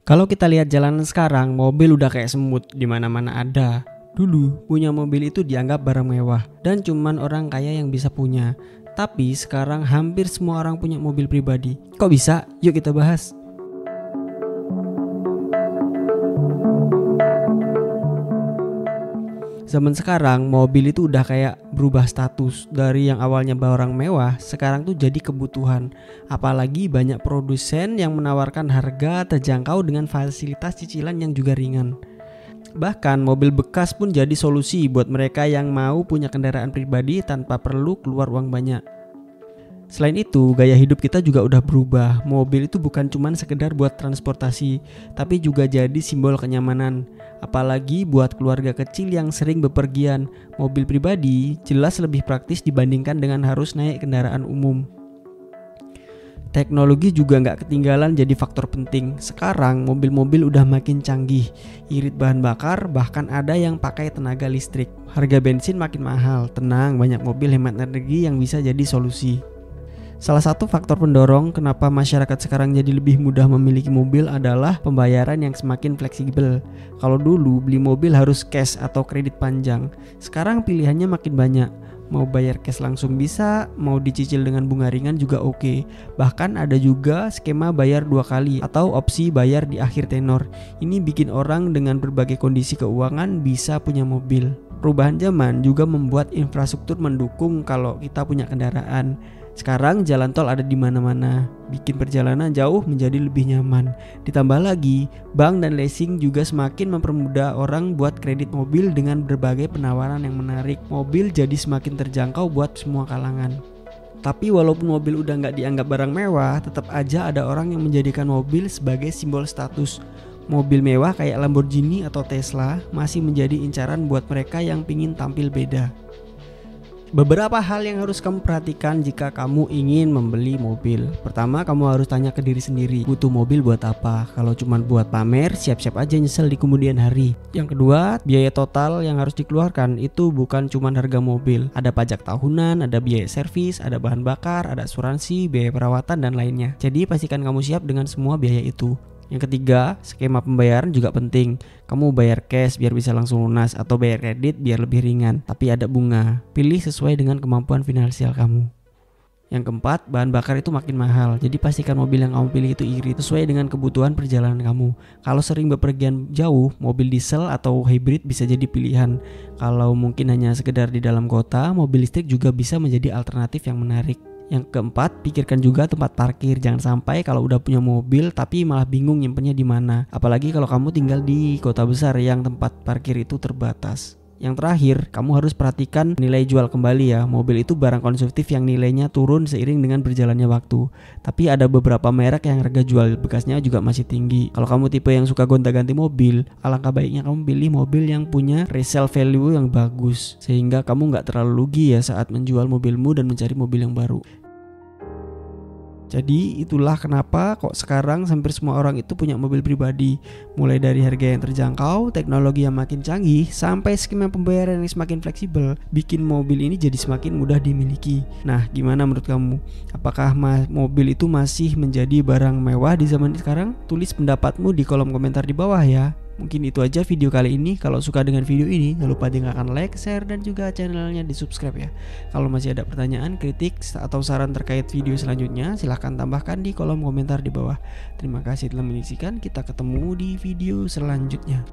Kalau kita lihat jalanan sekarang, mobil udah kayak semut, di mana-mana ada. Dulu, punya mobil itu dianggap barang mewah dan cuman orang kaya yang bisa punya. Tapi sekarang hampir semua orang punya mobil pribadi. Kok bisa? Yuk kita bahas. Zaman sekarang mobil itu udah kayak berubah status. Dari yang awalnya barang mewah, sekarang tuh jadi kebutuhan. Apalagi banyak produsen yang menawarkan harga terjangkau dengan fasilitas cicilan yang juga ringan. Bahkan mobil bekas pun jadi solusi buat mereka yang mau punya kendaraan pribadi tanpa perlu keluar uang banyak. Selain itu, gaya hidup kita juga udah berubah. Mobil itu bukan cuma sekedar buat transportasi, tapi juga jadi simbol kenyamanan. Apalagi buat keluarga kecil yang sering bepergian, mobil pribadi jelas lebih praktis dibandingkan dengan harus naik kendaraan umum. Teknologi juga nggak ketinggalan jadi faktor penting. Sekarang mobil-mobil udah makin canggih, irit bahan bakar, bahkan ada yang pakai tenaga listrik. Harga bensin makin mahal, tenang, banyak mobil hemat energi yang bisa jadi solusi. Salah satu faktor pendorong kenapa masyarakat sekarang jadi lebih mudah memiliki mobil adalah pembayaran yang semakin fleksibel. Kalau dulu beli mobil harus cash atau kredit panjang, sekarang pilihannya makin banyak. Mau bayar cash langsung bisa, mau dicicil dengan bunga ringan juga oke. Bahkan ada juga skema bayar 2 kali atau opsi bayar di akhir tenor. Ini bikin orang dengan berbagai kondisi keuangan bisa punya mobil. Perubahan zaman juga membuat infrastruktur mendukung kalau kita punya kendaraan. Sekarang jalan tol ada di mana-mana, bikin perjalanan jauh menjadi lebih nyaman. Ditambah lagi, bank dan leasing juga semakin mempermudah orang buat kredit mobil dengan berbagai penawaran yang menarik. Mobil jadi semakin terjangkau buat semua kalangan. Tapi walaupun mobil udah nggak dianggap barang mewah, tetap aja ada orang yang menjadikan mobil sebagai simbol status. Mobil mewah kayak Lamborghini atau Tesla masih menjadi incaran buat mereka yang pingin tampil beda. Beberapa hal yang harus kamu perhatikan jika kamu ingin membeli mobil. Pertama, kamu harus tanya ke diri sendiri, butuh mobil buat apa? Kalau cuma buat pamer, siap-siap aja nyesel di kemudian hari. Yang kedua, biaya total yang harus dikeluarkan itu bukan cuma harga mobil. Ada pajak tahunan, ada biaya servis, ada bahan bakar, ada asuransi, biaya perawatan, dan lainnya. Jadi pastikan kamu siap dengan semua biaya itu. Yang ketiga, skema pembayaran juga penting. Kamu bayar cash biar bisa langsung lunas atau bayar kredit biar lebih ringan, tapi ada bunga. Pilih sesuai dengan kemampuan finansial kamu. Yang keempat, bahan bakar itu makin mahal. Jadi pastikan mobil yang kamu pilih itu irit sesuai dengan kebutuhan perjalanan kamu. Kalau sering bepergian jauh, mobil diesel atau hybrid bisa jadi pilihan. Kalau mungkin hanya sekedar di dalam kota, mobil listrik juga bisa menjadi alternatif yang menarik. Yang keempat, pikirkan juga tempat parkir. Jangan sampai kalau udah punya mobil tapi malah bingung nyimpennya di mana. Apalagi kalau kamu tinggal di kota besar yang tempat parkir itu terbatas. Yang terakhir, kamu harus perhatikan nilai jual kembali ya. Mobil itu barang konsumtif yang nilainya turun seiring dengan berjalannya waktu. Tapi ada beberapa merek yang harga jual bekasnya juga masih tinggi. Kalau kamu tipe yang suka gonta-ganti mobil, alangkah baiknya kamu pilih mobil yang punya resale value yang bagus, sehingga kamu nggak terlalu rugi ya saat menjual mobilmu dan mencari mobil yang baru. Jadi itulah kenapa kok sekarang hampir semua orang itu punya mobil pribadi. Mulai dari harga yang terjangkau, teknologi yang makin canggih, sampai skema pembayaran yang semakin fleksibel, bikin mobil ini jadi semakin mudah dimiliki. Nah, gimana menurut kamu? Apakah mobil itu masih menjadi barang mewah di zaman sekarang? Tulis pendapatmu di kolom komentar di bawah ya. Mungkin itu aja video kali ini. Kalau suka dengan video ini, jangan lupa tinggalkan like, share, dan juga channelnya di subscribe ya. Kalau masih ada pertanyaan, kritik, atau saran terkait video selanjutnya, silahkan tambahkan di kolom komentar di bawah. Terima kasih telah menyaksikan. Kita ketemu di video selanjutnya.